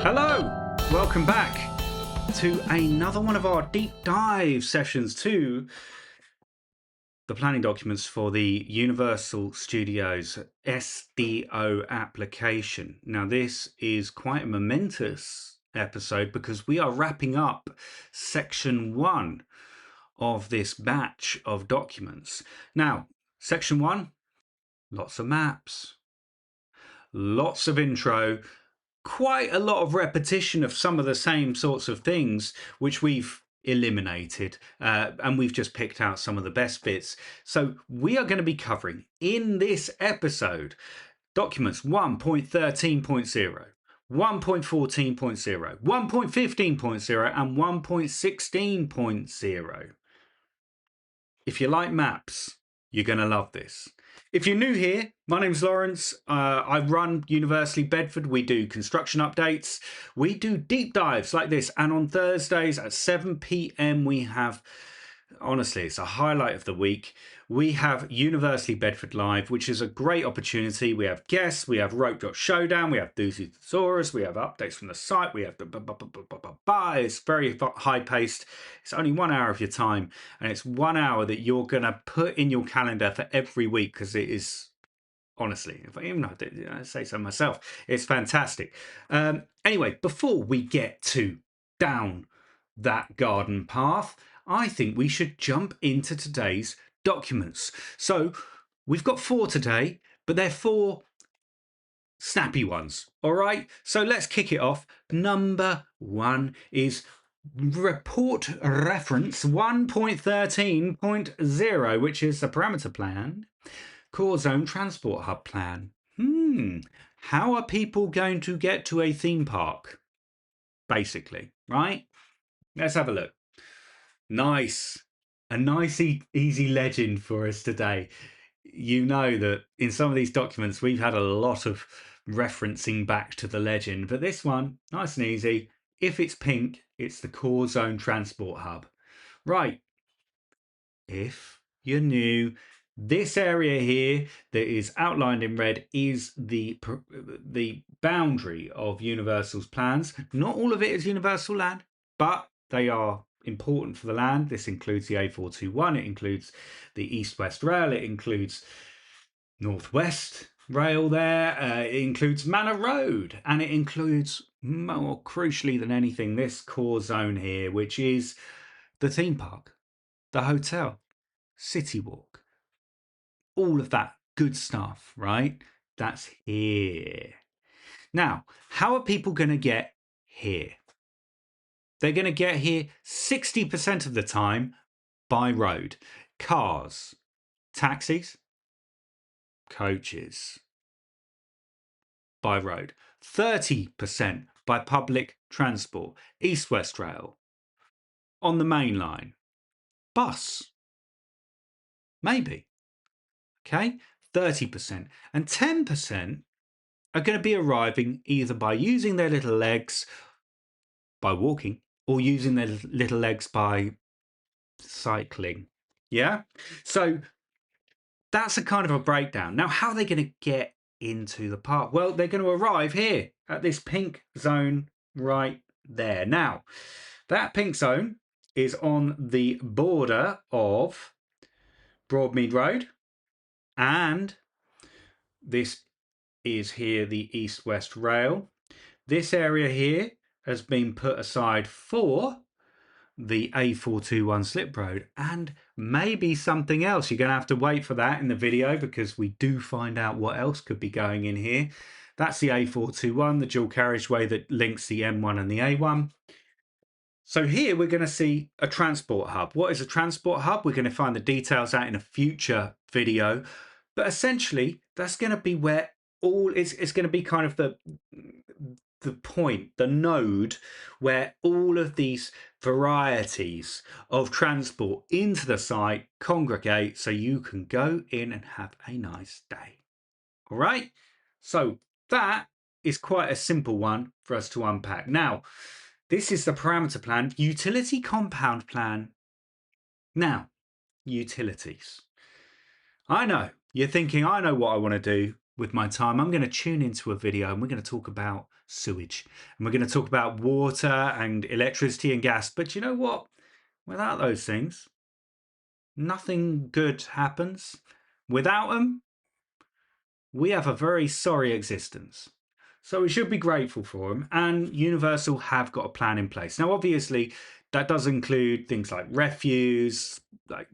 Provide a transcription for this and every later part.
Hello, welcome back to another one of our deep dive sessions to the planning documents for the Universal Studios SDO application. Now, this is quite a momentous episode because we are wrapping up section 1 of this batch of documents. Now, section 1, lots of maps, lots of intro, quite a lot of repetition of some of the same sorts of things, which we've eliminated, and we've just picked out some of the best bits. So we are going to be covering in this episode documents 1.13.0, 1.14.0, 1.15.0, and 1.16.0. If you like maps, you're going to love this. If you're new here, my name's Lawrence. I run University Bedford. We do construction updates. We do deep dives like this. And on Thursdays at 7 p.m. we have, honestly, it's a highlight of the week. We have University Bedford Live, which is a great opportunity. We have guests, we have Rope Showdown, we have Doozy Thesaurus, we have updates from the site, we have the it's very high paced. It's only 1 hour of your time, and it's 1 hour that you're going to put in your calendar for every week because it is, honestly, if I even I say so myself, it's fantastic. Anyway, before we get to down that garden path, I think we should jump into today's documents. So we've got 4 today, but they're 4 snappy ones. All right, so let's kick it off. Number 1 is report reference 1.13.0, which is the parameter plan, core zone transport hub plan. How are people going to get to a theme park? Basically, right? Let's have a look. Nice. A nice, easy legend for us today. You know that in some of these documents, we've had a lot of referencing back to the legend, but this one, nice and easy. If it's pink, it's the core zone transport hub. Right. If you're new, this area here that is outlined in red is the boundary of Universal's plans. Not all of it is Universal land, but they are important for the land. This includes the A421, it includes the East-West Rail, it includes Northwest Rail there, it includes Manor Road, and it includes, more crucially than anything, this core zone here, which is the theme park, the hotel, City Walk, all of that good stuff, right? That's here. Now, how are people going to get here? They're going to get here 60% of the time by road. Cars, taxis, coaches, by road. 30% by public transport, East-West Rail, on the main line. Bus, maybe. Okay, 30%. And 10% are going to be arriving either by using their little legs, by walking, or using their little legs by cycling. Yeah? So that's a kind of a breakdown. Now, how are they going to get into the park? Well, they're going to arrive here at this pink zone right there. Now, that pink zone is on the border of Broadmead Road, and this is here the East-West Rail. This area here has been put aside for the A421 slip road and maybe something else. You're going to have to wait for that in the video because we do find out what else could be going in here. That's the A421, the dual carriageway that links the M1 and the A1. So here we're going to see a transport hub. What is a transport hub? We're going to find the details out in a future video. But essentially, that's going to be where it's going to be kind of the point, the node where all of these varieties of transport into the site congregate so you can go in and have a nice day. All right. So that is quite a simple one for us to unpack. Now, this is the parameter plan, utility compound plan. Now, utilities. I know you're thinking, I know what I want to do. with my time, I'm going to tune into a video and we're going to talk about sewage and we're going to talk about water and electricity and gas. But you know what? Without those things, nothing good happens. Without them, we have a very sorry existence. So we should be grateful for them. And Universal have got a plan in place. Now, obviously, that does include things like refuse, like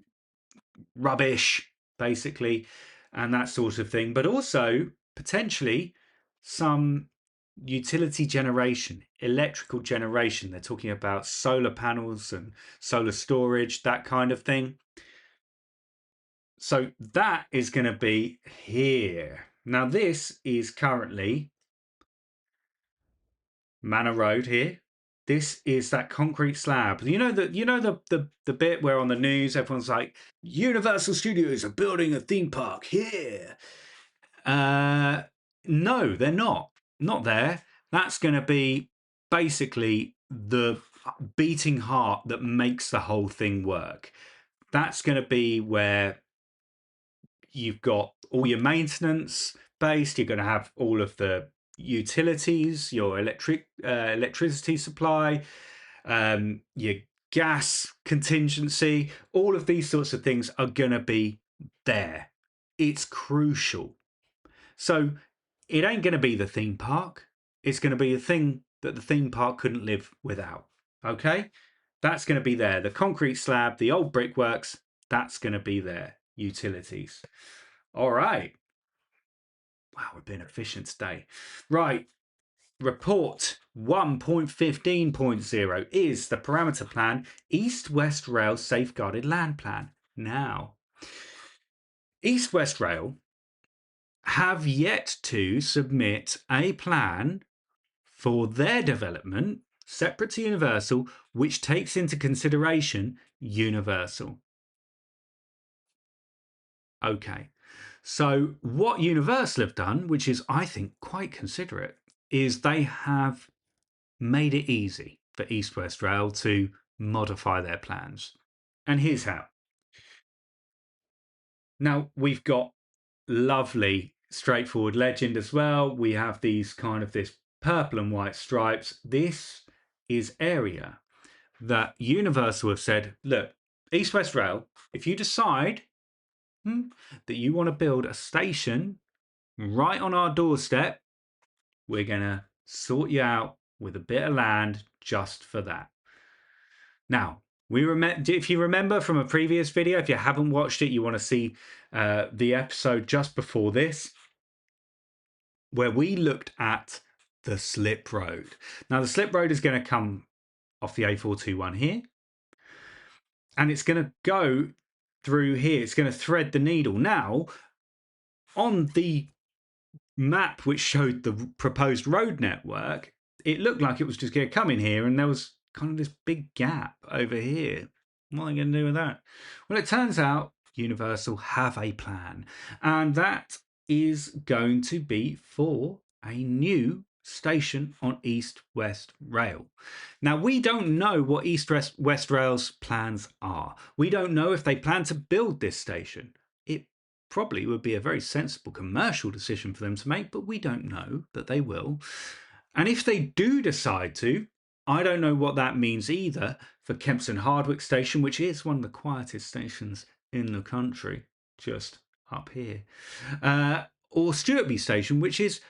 rubbish, basically, and that sort of thing, but also potentially some utility generation, electrical generation. They're talking about solar panels and solar storage, that kind of thing. So that is going to be here. Now, this is currently Manor Road here. This is that concrete slab. The bit where on the news everyone's like, Universal Studios are building a theme park here. No, they're not. Not there. That's going to be basically the beating heart that makes the whole thing work. That's going to be where you've got all your maintenance based. You're going to have all of the utilities, your electricity supply, your gas contingency. All of these sorts of things are going to be there. It's crucial. So it ain't going to be the theme park. It's going to be a thing that the theme park couldn't live without. Okay? That's going to be there. The concrete slab, the old brickworks, that's going to be there. Utilities. All right. Wow, we're being efficient today. Right. Report 1.15.0 is the parameter plan East West Rail Safeguarded Land Plan. Now, East West Rail have yet to submit a plan for their development separate to Universal, which takes into consideration Universal. Okay. So what Universal have done, which is, I think, quite considerate, is they have made it easy for East West Rail to modify their plans. And here's how. Now, we've got lovely, straightforward legend as well. We have these kind of this purple and white stripes. This is area that Universal have said, look, East West Rail, if you decide that you want to build a station right on our doorstep, we're going to sort you out with a bit of land just for that. Now, if you remember from a previous video, if you haven't watched it, you want to see the episode just before this, where we looked at the slip road. Now, the slip road is going to come off the A421 here, and it's going to go through here. It's going to thread the needle. Now, on the map which showed the proposed road network, it looked like it was just going to come in here, and there was kind of this big gap over here. What are they going to do with that? Well, it turns out Universal have a plan, and that is going to be for a new station on East West Rail. Now, we don't know what East West Rail's plans are. We don't know if they plan to build this station. It probably would be a very sensible commercial decision for them to make, but we don't know that they will. And if they do decide to, I don't know what that means either for Kempston Hardwick Station, which is one of the quietest stations in the country, just up here, or Stuartby Station, which is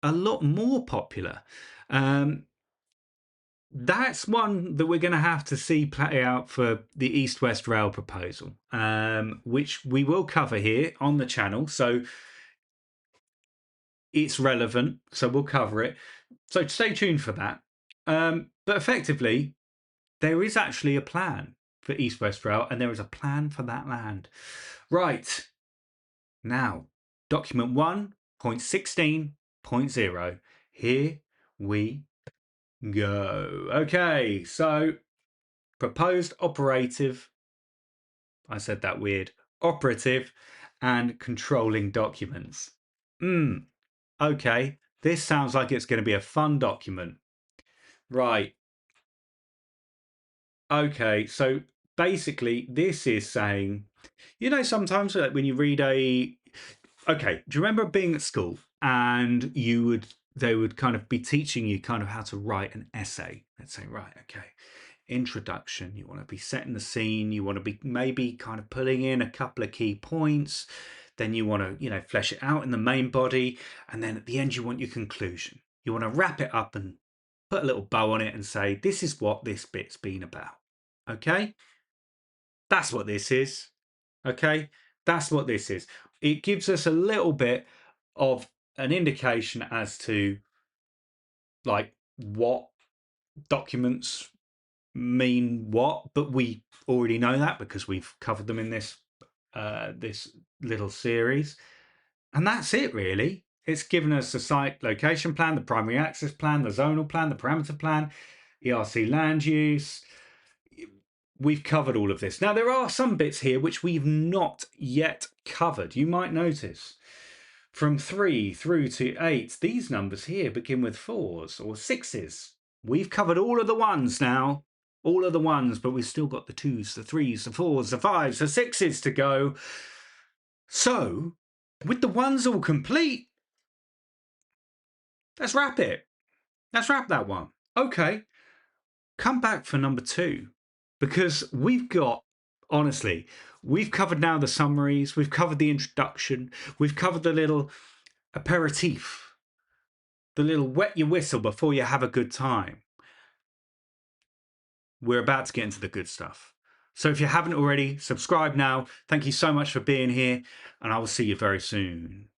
a lot more popular. That's one that we're going to have to see play out for the East West Rail proposal, which we will cover here on the channel. So it's relevant, so we'll cover it. So stay tuned for that. But effectively, there is actually a plan for East West Rail, and there is a plan for that land. Right. Now, document 1.16.0. Here we go. Okay, so proposed operative, I said that weird, operative and controlling documents. Okay, this sounds like it's going to be a fun document. Right. Okay, so basically this is saying, sometimes when you read Okay, do you remember being at school and they would kind of be teaching you kind of how to write an essay? Let's say, right, okay, introduction. You want to be setting the scene. You want to be maybe kind of pulling in a couple of key points. Then you want to, flesh it out in the main body. And then at the end, you want your conclusion. You want to wrap it up and put a little bow on it and say, this is what this bit's been about. Okay? That's what this is. Okay? That's what this is. It gives us a little bit of an indication as to like what documents mean what, but we already know that because we've covered them in this little series. And that's it, really. It's given us the site location plan, the primary access plan, the zonal plan, the parameter plan, ERC land use. We've covered all of this. Now, there are some bits here which we've not yet covered. You might notice from 3 through to 8, these numbers here begin with 4s or 6s. We've covered all of the 1s now. All of the 1s, but we've still got the 2s, the 3s, the 4s, the 5s, the 6s to go. So, with the 1s all complete, let's wrap it. Let's wrap that one. Okay, come back for number 2 because honestly, we've covered now the summaries, we've covered the introduction, we've covered the little aperitif, the little wet your whistle before you have a good time. We're about to get into the good stuff. So if you haven't already, subscribe now. Thank you so much for being here, and I will see you very soon.